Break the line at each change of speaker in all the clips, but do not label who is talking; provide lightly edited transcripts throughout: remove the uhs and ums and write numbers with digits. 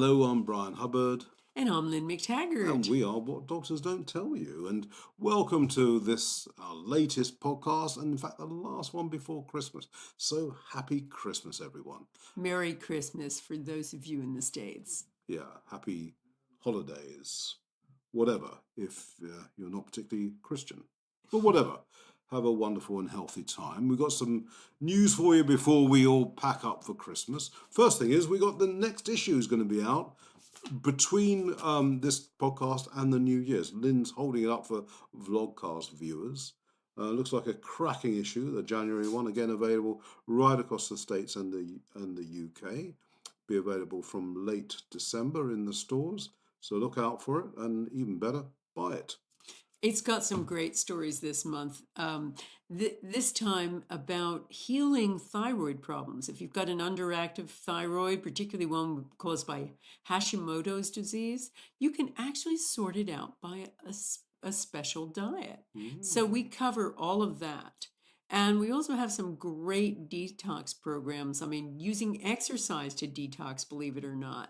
Hello, I'm Bryan Hubbard,
And I'm Lynne
and
McTaggart.
we are What Doctors Don't Tell You. And welcome to this, our latest podcast, and in fact, the last one before Christmas. So happy Christmas, everyone.
Merry Christmas for those of you in the States.
Yeah, happy holidays, whatever, if you're not particularly Christian. But whatever, have a wonderful and healthy time. We've got some news for you before we all pack up for Christmas. First thing is, we got the next issue is going to be out between this podcast and the New Year's. Lynne's holding it up for vlogcast viewers. Looks like a cracking issue, the January one, again available right across the States and the UK. Be available from late December in the stores, so look out for it, and even better, buy it.
It's got some great stories this month. This time about healing thyroid problems. If you've got an underactive thyroid, particularly one caused by Hashimoto's disease, you can actually sort it out by a special diet. So we cover all of that. And we also have some great detox programs. I mean, using exercise to detox, believe it or not.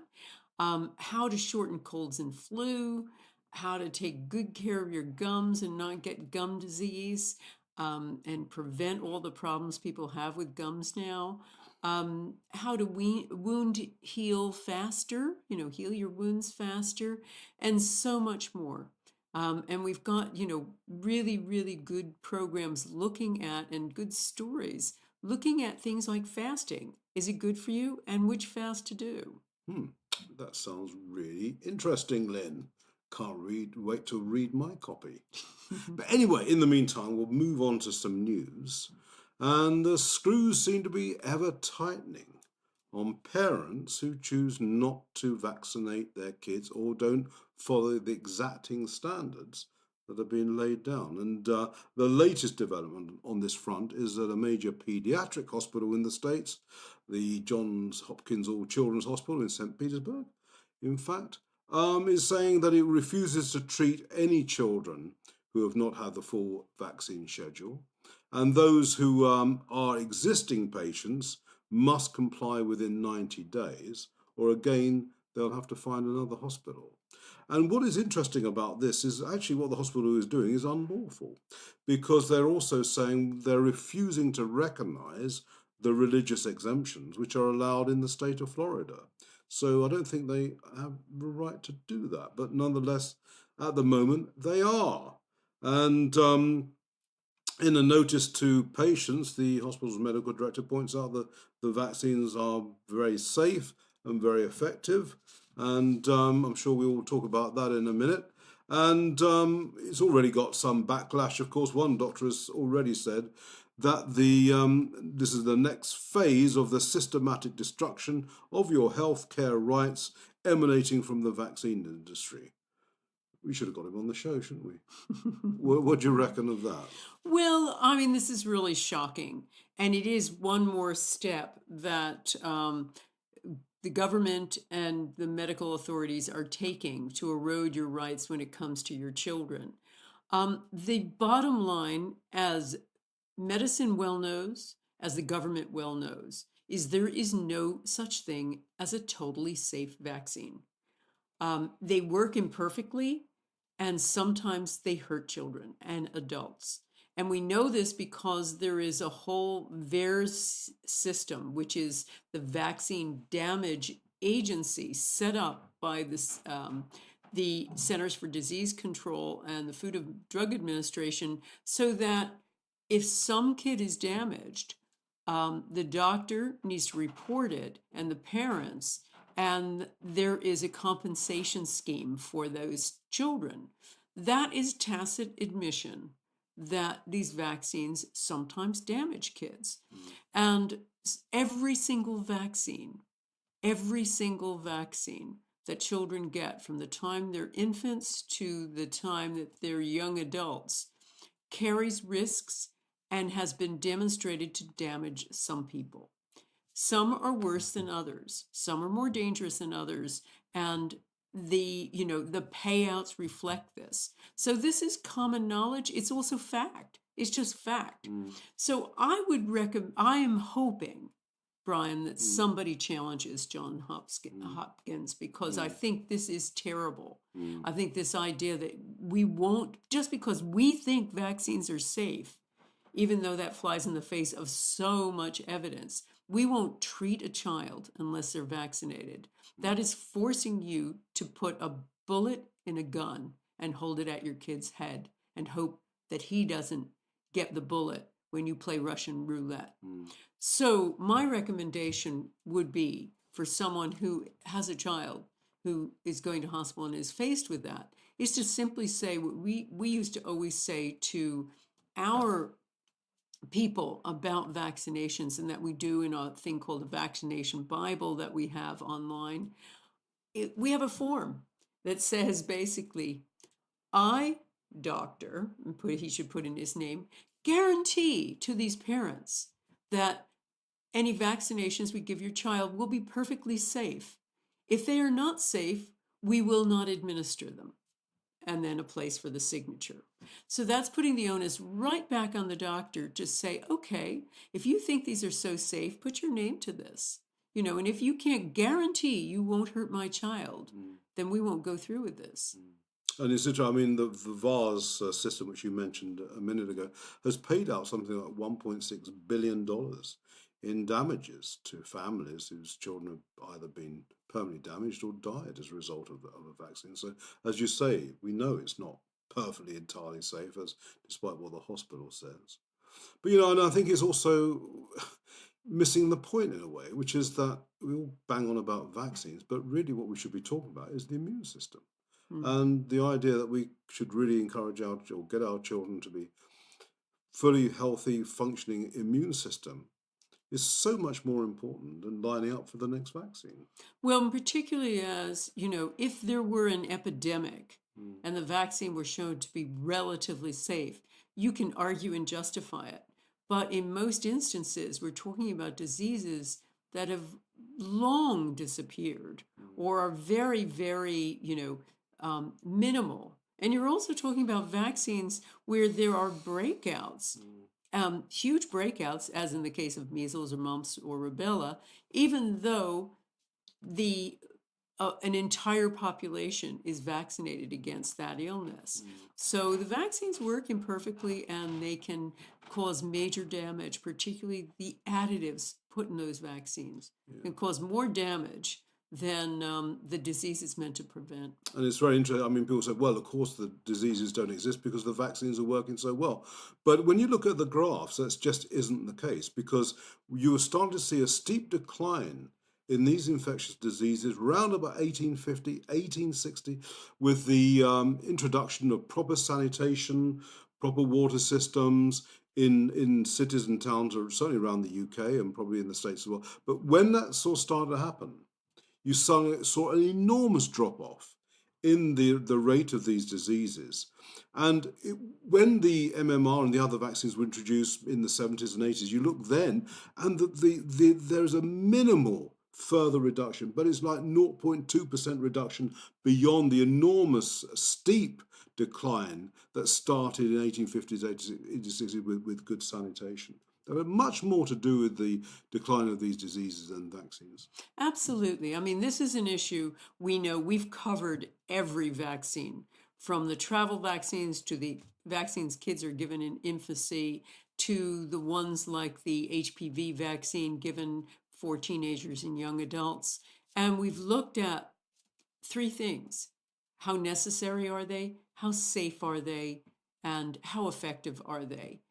How to shorten colds and flu, how to take good care of your gums and not get gum disease, and prevent all the problems people have with gums now. How to wound heal faster, heal your wounds faster, and so much more. And we've got, really, really good programs looking at and good stories looking at things like fasting. Is it good for you, and which fast to do?
That sounds really interesting, Lynn. Can't wait to read my copy. But anyway, in the meantime, we'll move on to some news. And the screws seem to be ever tightening on parents who choose not to vaccinate their kids or don't follow the exacting standards that have been laid down. And the latest development on this front is that a major pediatric hospital in the States, the Johns Hopkins All Children's Hospital in St. Petersburg, in fact, is saying that it refuses to treat any children who have not had the full vaccine schedule. And those who are existing patients must comply within 90 days, or again, they'll have to find another hospital. And what is interesting about this is actually what the hospital is doing is unlawful, because they're also saying they're refusing to recognize the religious exemptions which are allowed in the state of Florida. So I don't think they have the right to do that, but nonetheless, at the moment, they are. And in a notice to patients, the hospital's medical director points out that the vaccines are very safe and very effective. And I'm sure we will talk about that in a minute. And it's already got some backlash. Of course, one doctor has already said that this is the next phase of the systematic destruction of your healthcare rights emanating from the vaccine industry. We should have got him on the show, shouldn't we? What do you reckon of that?
Well, I mean, this is really shocking. And it is one more step that the government and the medical authorities are taking to erode your rights when it comes to your children. The bottom line, as medicine well knows, as the government well knows, is there is no such thing as a totally safe vaccine. They work imperfectly, and sometimes they hurt children and adults. And we know this because there is a whole VAERS system, which is the Vaccine Damage Agency set up by this, the Centers for Disease Control and the Food and Drug Administration, so that if some kid is damaged, the doctor needs to report it, and the parents, and there is a compensation scheme for those children. That is tacit admission that these vaccines sometimes damage kids. And every single vaccine that children get from the time they're infants to the time that they're young adults carries risks and has been demonstrated to damage some people. Some are worse than others. Some are more dangerous than others. And the payouts reflect this. So this is common knowledge. It's also fact. It's just fact. So I am hoping, Bryan, that somebody challenges John Hopkins, because I think this is terrible. I think this idea that we won't, just because we think vaccines are safe, even though that flies in the face of so much evidence, we won't treat a child unless they're vaccinated. That is forcing you to put a bullet in a gun and hold it at your kid's head and hope that he doesn't get the bullet when you play Russian roulette. So my recommendation would be for someone who has a child who is going to hospital and is faced with that, is to simply say what we used to always say to our people about vaccinations, and that we do in a thing called a vaccination Bible that we have online. We have a form that says basically, I, doctor, he should put in his name, guarantee to these parents that any vaccinations we give your child will be perfectly safe. If they are not safe, we will not administer them. And then a place for the signature. So that's putting the onus right back on the doctor to say, okay, if you think these are so safe, put your name to this. And if you can't guarantee you won't hurt my child, then we won't go through with this.
And it's interesting, I mean, the VARS system, which you mentioned a minute ago, has paid out something like $1.6 billion in damages to families whose children have either been permanently damaged or died as a result of a vaccine. So, as you say, we know it's not perfectly entirely safe, despite what the hospital says. But, and I think it's also missing the point in a way, which is that we all bang on about vaccines, but really what we should be talking about is the immune system. And the idea that we should really encourage or get our children to be fully healthy, functioning immune system is so much more important than lining up for the next vaccine.
Well, particularly as, if there were an epidemic and the vaccine were shown to be relatively safe, you can argue and justify it. But in most instances, we're talking about diseases that have long disappeared or are very, very, minimal. And you're also talking about vaccines where there are breakouts. Huge breakouts, as in the case of measles or mumps or rubella, even though an entire population is vaccinated against that illness. So the vaccines work imperfectly, and they can cause major damage, particularly the additives put in those vaccines can cause more damage than the disease is meant to prevent.
And it's very interesting. I mean, people say, well, of course the diseases don't exist because the vaccines are working so well. But when you look at the graphs, that just isn't the case, because you are starting to see a steep decline in these infectious diseases around about 1850, 1860, with the introduction of proper sanitation, proper water systems in cities and towns, or certainly around the UK and probably in the States as well. But when that sort of started to happen, you saw an enormous drop-off in the rate of these diseases. And when the MMR and the other vaccines were introduced in the 70s and 80s, you look then, and there's a minimal further reduction, but it's like 0.2% reduction beyond the enormous steep decline that started in 1850s, 1860s with good sanitation. There are much more to do with the decline of these diseases than vaccines.
Absolutely. I mean, this is an issue we know. We've covered every vaccine, from the travel vaccines to the vaccines kids are given in infancy, to the ones like the HPV vaccine given for teenagers and young adults. And we've looked at three things. How necessary are they? How safe are they? And how effective are they?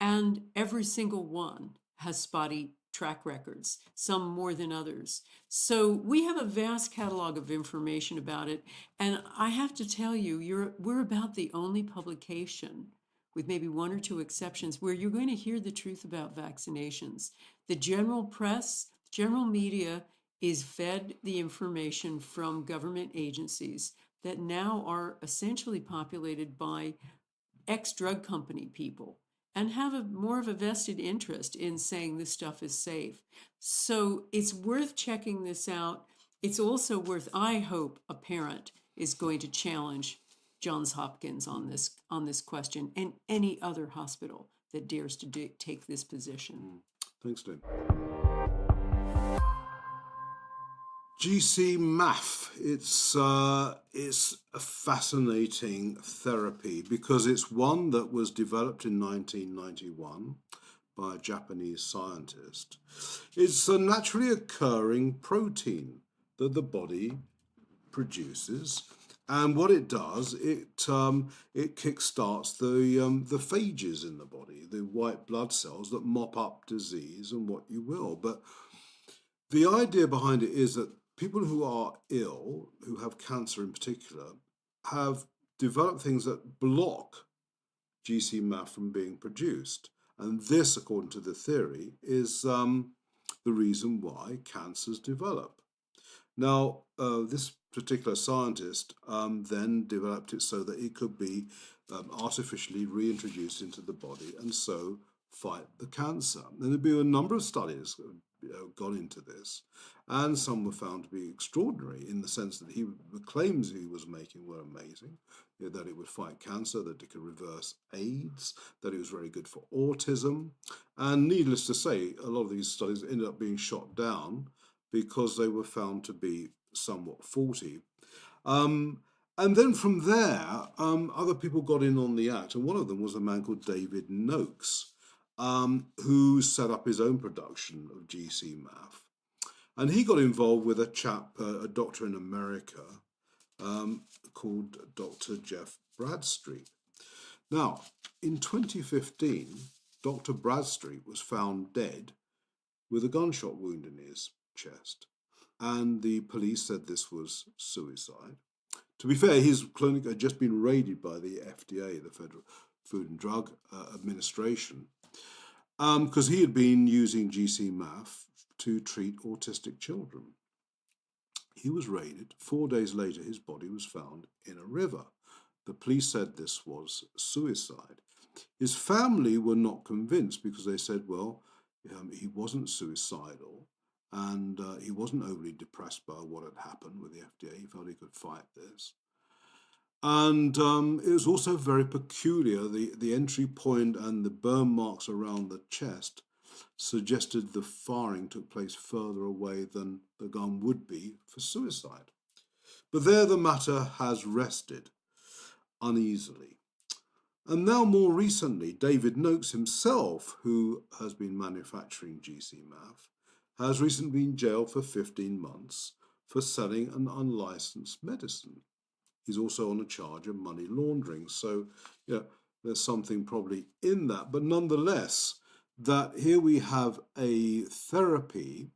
And every single one has spotty track records, some more than others. So we have a vast catalog of information about it. And I have to tell you, we're about the only publication, with maybe one or two exceptions, where you're going to hear the truth about vaccinations. The general press, general media is fed the information from government agencies that now are essentially populated by ex-drug company people, and have more of a vested interest in saying this stuff is safe. So it's worth checking this out. It's also worth, I hope, a parent is going to challenge Johns Hopkins on this question, and any other hospital that dares to take this position.
Thanks, Lynne. GcMAF, it's a fascinating therapy because it's one that was developed in 1991 by a Japanese scientist. It's a naturally occurring protein that the body produces, and what it does, it kickstarts the phages in the body, the white blood cells that mop up disease and what you will. But the idea behind it is that people who are ill, who have cancer in particular, have developed things that block GcMAF from being produced. And this, according to the theory, is the reason why cancers develop. Now, this particular scientist then developed it so that it could be artificially reintroduced into the body and so fight the cancer. And there've been a number of studies gone into this, and some were found to be extraordinary in the sense that the claims he was making were amazing, that it would fight cancer, that it could reverse AIDS, that it was very good for autism. And needless to say, a lot of these studies ended up being shot down because they were found to be somewhat faulty. And then from there, other people got in on the act, and one of them was a man called David Noakes, who set up his own production of GcMAF. And he got involved with a doctor in America called Dr. Jeff Bradstreet. Now, in 2015, Dr. Bradstreet was found dead with a gunshot wound in his chest, and the police said this was suicide. To be fair, his clinic had just been raided by the FDA, the Federal Food and Drug Administration, because he had been using GcMAF to treat autistic children. He was raided. 4 days later, his body was found in a river. The police said this was suicide. His family were not convinced because they said, well, he wasn't suicidal and he wasn't overly depressed by what had happened with the FDA. He felt he could fight this. And it was also very peculiar. The entry point and the burn marks around the chest suggested the firing took place further away than the gun would be for suicide. But there the matter has rested uneasily. And now more recently, David Noakes himself, who has been manufacturing GcMAF, has recently been jailed for 15 months for selling an unlicensed medicine. He's also on a charge of money laundering. So, there's something probably in that. But nonetheless, that here we have a therapy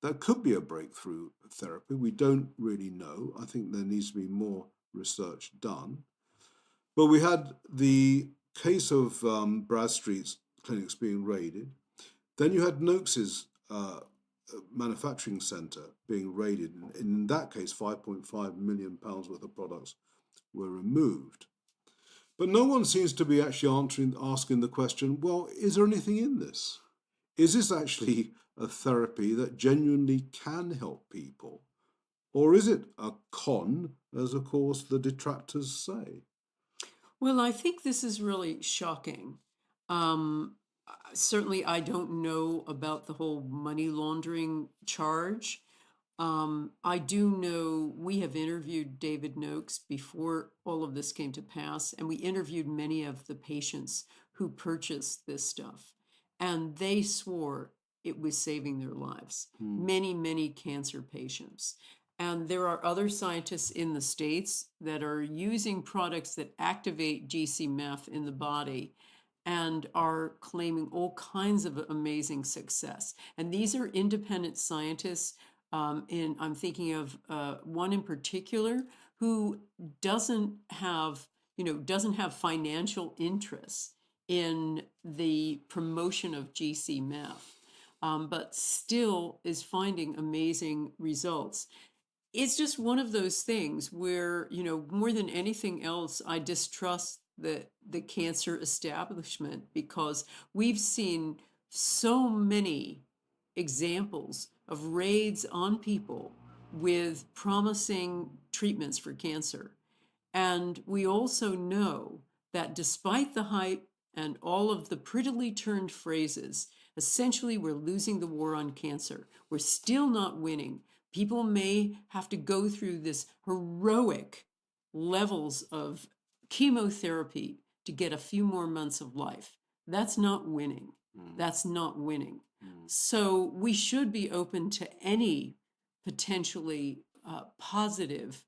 that could be a breakthrough therapy. We don't really know. I think there needs to be more research done. But we had the case of Bradstreet's clinics being raided. Then you had Noakes's manufacturing centre being raided. In that case, £5.5 million worth of products were removed. But no one seems to be actually asking the question, well, is there anything in this? Is this actually a therapy that genuinely can help people? Or is it a con, as of course the detractors say?
Well, I think this is really shocking. Certainly, I don't know about the whole money laundering charge. I do know we have interviewed David Noakes before all of this came to pass, and we interviewed many of the patients who purchased this stuff, and they swore it was saving their lives. Many, many cancer patients. And there are other scientists in the States that are using products that activate GcMAF in the body and are claiming all kinds of amazing success. And these are independent scientists. I'm thinking of one in particular who doesn't have financial interests in the promotion of GcMAF, but still is finding amazing results. It's just one of those things where, more than anything else, I distrust the cancer establishment because we've seen so many examples of raids on people with promising treatments for cancer. And we also know that despite the hype and all of the prettily turned phrases, essentially we're losing the war on cancer. We're still not winning. People may have to go through this heroic levels of chemotherapy to get a few more months of life. That's not winning. That's not winning. So we should be open to any potentially positive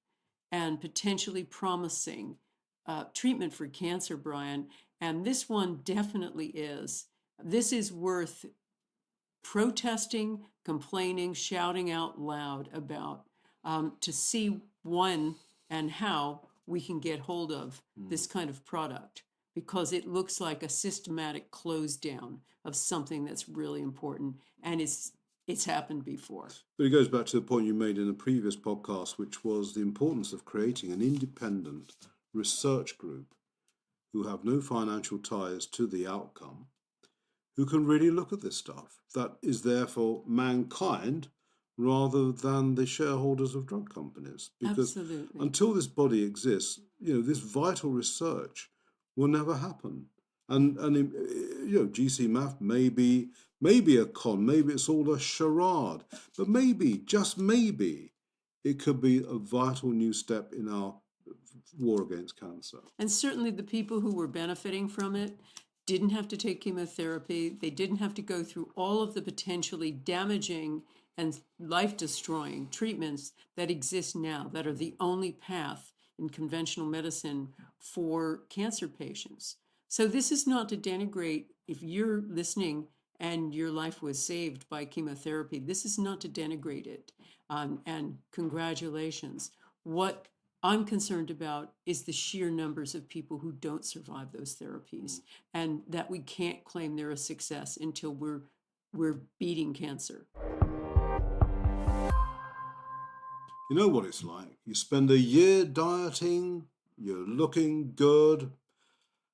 and potentially promising treatment for cancer, Bryan. And this one definitely is. This is worth protesting, complaining, shouting out loud about, to see when and how we can get hold of this kind of product, because it looks like a systematic close down of something that's really important, and it's happened before.
But it goes back to the point you made in the previous podcast, which was the importance of creating an independent research group who have no financial ties to the outcome, who can really look at this stuff that is there for mankind rather than the shareholders of drug companies. Because
Absolutely.
until this body exists, this vital research will never happen. And GcMAF may be a con, maybe it's all a charade, but maybe, just maybe, it could be a vital new step in our war against cancer.
And certainly the people who were benefiting from it didn't have to take chemotherapy. They didn't have to go through all of the potentially damaging and life-destroying treatments that exist now, that are the only path in conventional medicine for cancer patients. So this is not to denigrate, if you're listening and your life was saved by chemotherapy, this is not to denigrate it. And congratulations. What I'm concerned about is the sheer numbers of people who don't survive those therapies, and that we can't claim they're a success until we're beating cancer.
You know what it's like. You spend a year dieting, you're looking good,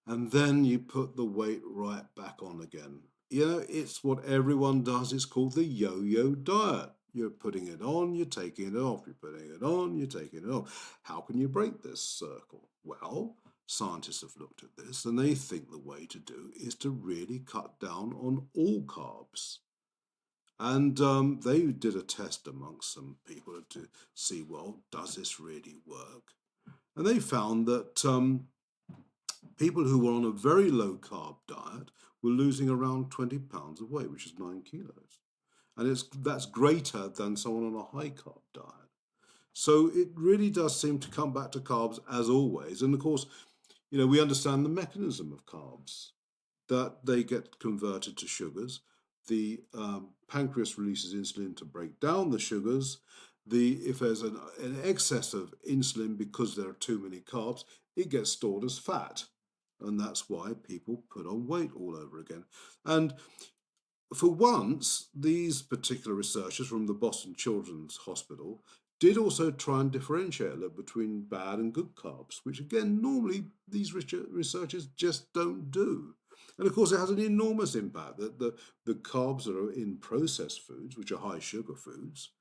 and then you put the weight right back on again. It's what everyone does. It's called the yo-yo diet. You're putting it on, you're taking it off, you're putting it on, you're taking it off. How can you break this circle? Well, scientists have looked at this, and they think the way to do is to really cut down on all carbs. And they did a test amongst some people to see, well, does this really work? And they found that people who were on a very low carb diet were losing around 20 pounds of weight, which is 9 kilos. And that's greater than someone on a high carb diet. So it really does seem to come back to carbs as always. And of course, we understand the mechanism of carbs, that they get converted to sugars. The pancreas releases insulin to break down the sugars. If there's an excess of insulin because there are too many carbs, it gets stored as fat. And that's why people put on weight all over again. And for once, these particular researchers from the Boston Children's Hospital did also try and differentiate a little between bad and good carbs, which again, normally these researchers just don't do. And of course, it has an enormous impact that the carbs that are in processed foods, which are high sugar foods,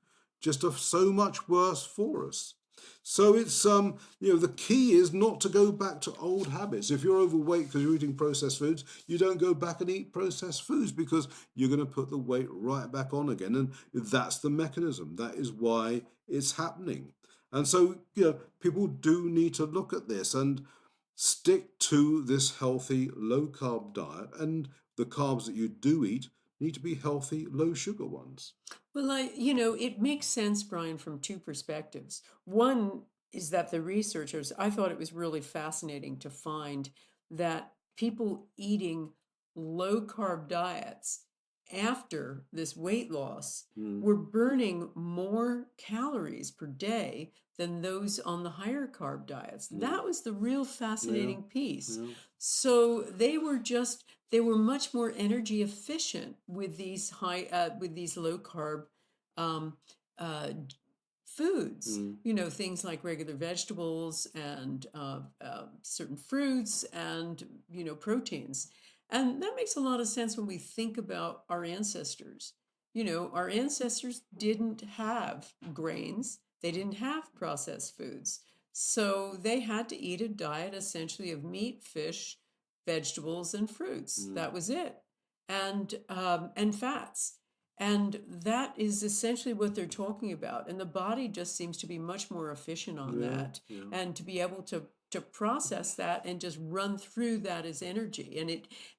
just are so much worse for us. So it's, the key is not to go back to old habits. If you're overweight because you're eating processed foods, you don't go back and eat processed foods, because you're going to put the weight right back on again. And that's the mechanism. That is why it's happening. And so, people do need to look at this and stick to this healthy, low-carb diet. And the carbs that you do eat need to be healthy, low-sugar ones.
Well, it makes sense, Bryan, from two perspectives. One is that the researchers, I thought it was really fascinating to find that people eating low-carb diets after this weight loss were burning more calories per day than those on the higher carb diets. That was the real fascinating piece.
Yeah.
So they were much more energy efficient with these low carb foods. Things like regular vegetables and certain fruits and proteins. And that makes a lot of sense when we think about our ancestors. Our ancestors didn't have grains. They didn't have processed foods. So they had to eat a diet essentially of meat, fish, vegetables, and fruits. That was it. And fats. And that is essentially what they're talking about. And the body just seems to be much more efficient on
Yeah,
that,
yeah.
and to be able to process that and just run through that as energy.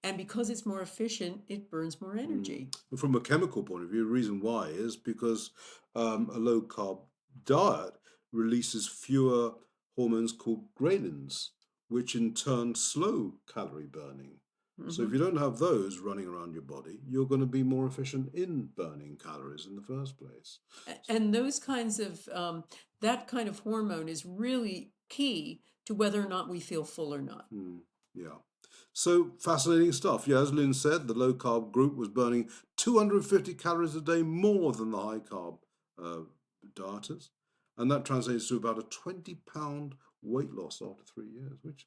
And because it's more efficient, it burns more energy.
And from a chemical point of view, the reason why is because a low carb diet releases fewer hormones called ghrelins, which in turn slow calorie burning. So if
Hmm.
you don't have those running around your body, you're going to be more efficient in burning calories in the first place.
And those kinds of that kind of hormone is really key to whether or not we feel full or not.
Yeah. So fascinating stuff. Yeah, as Lynn said, the low carb group was burning 250 calories a day more than the high carb uh, dieters. And that translates to about a 20-pound weight loss after 3 years, which,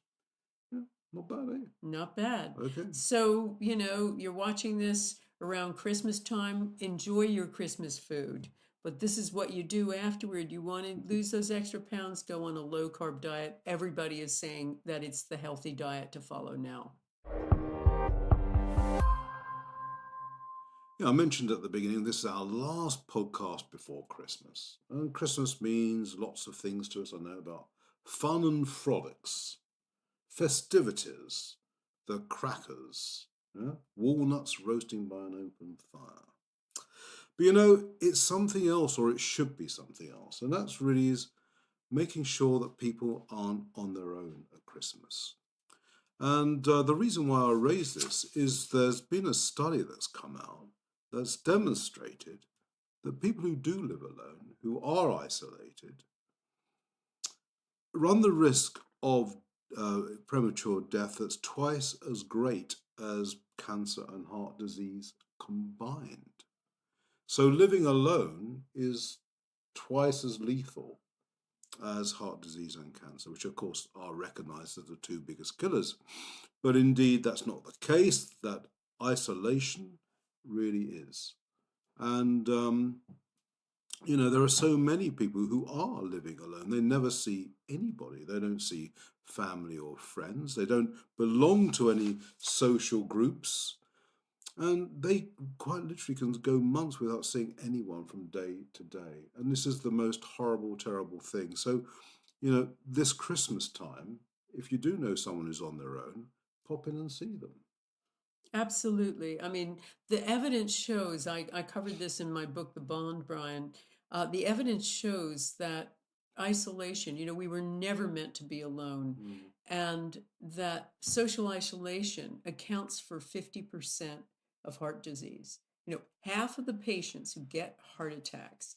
yeah, not bad, eh?
Not bad.
Okay.
So, you're watching this around Christmas time, enjoy your Christmas food. But this is what you do afterward. You want to lose those extra pounds, go on a low carb diet. Everybody is saying that it's the healthy diet to follow now.
Yeah, I mentioned at the beginning, this is our last podcast before Christmas. And Christmas means lots of things to us, I know, about fun and frolics, festivities, the crackers, yeah? Walnuts roasting by an open fire. But it's something else, or it should be something else. And that's really is making sure that people aren't on their own at Christmas. And the reason why I raise this is there's been a study that's come out that's demonstrated that people who do live alone, who are isolated, run the risk of premature death that's twice as great as cancer and heart disease combined. So living alone is twice as lethal as heart disease and cancer, which of course are recognized as the two biggest killers. But indeed, that's not the case, that isolation really is. And, there are so many people who are living alone. They never see anybody. They don't see family or friends. They don't belong to any social groups. And they quite literally can go months without seeing anyone from day to day. And this is the most horrible, terrible thing. So, this Christmas time, if you do know someone who's on their own, pop in and see them.
Absolutely. I mean, the evidence shows, I covered this in my book, The Bond, Bryan. The evidence shows that isolation, we were never meant to be alone, and that social isolation accounts for 50% of heart disease. Half of the patients who get heart attacks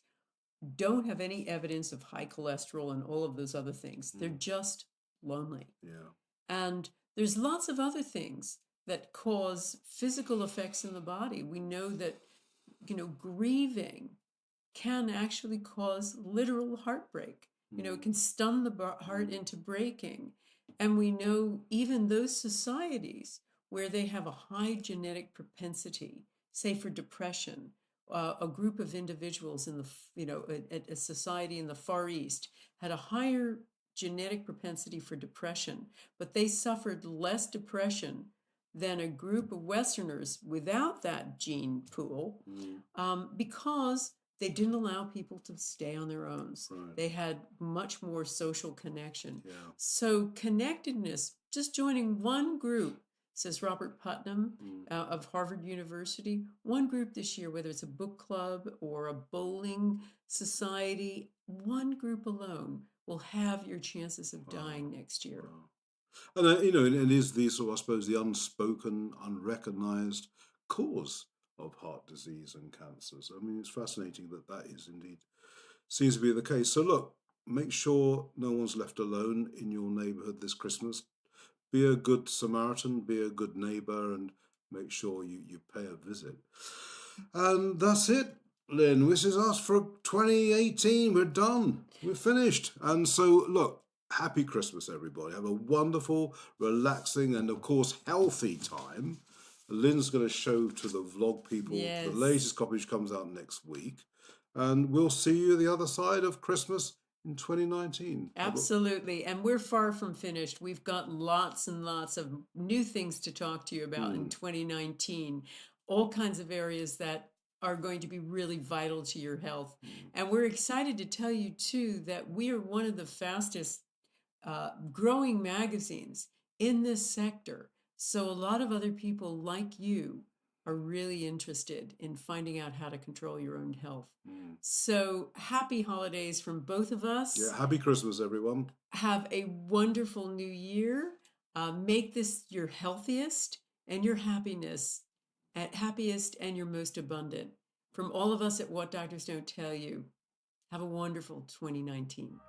don't have any evidence of high cholesterol and all of those other things. They're just lonely.
Yeah.
And there's lots of other things that cause physical effects in the body. We know that, grieving can actually cause literal heartbreak. It can stun the heart into breaking. And we know even those societies where they have a high genetic propensity, say for depression, a group of individuals in a society in the Far East had a higher genetic propensity for depression, but they suffered less depression than a group of Westerners without that gene pool, because they didn't allow people to stay on their own.
Right.
They had much more social connection.
Yeah.
So connectedness, just joining one group, says Robert Putnam of Harvard University, one group this year, whether it's a book club or a bowling society, one group alone will have your chances of dying next year.
Wow. And, it is the sort of, I suppose, the unspoken, unrecognized cause of heart disease and cancers. I mean, it's fascinating that is indeed seems to be the case. So look, make sure no one's left alone in your neighborhood this Christmas. Be a good Samaritan, be a good neighbor, and make sure you pay a visit. And that's it, Lynn. This is us for 2018. We're done. We're finished. And so, look, happy Christmas, everybody. Have a wonderful, relaxing, and of course, healthy time. Lynn's going to show to the vlog people the latest copy, which comes out next week. And we'll see you the other side of Christmas in 2019.
Absolutely. And we're far from finished. We've got lots and lots of new things to talk to you about in 2019. All kinds of areas that are going to be really vital to your health. And we're excited to tell you, too, that we are one of the fastest growing magazines in this sector. So a lot of other people like you are really interested in finding out how to control your own health. So happy holidays from both of us.
Yeah, happy Christmas, everyone.
Have a wonderful new year. Make this your healthiest and your happiest and your most abundant. From all of us at What Doctors Don't Tell You, have a wonderful 2019.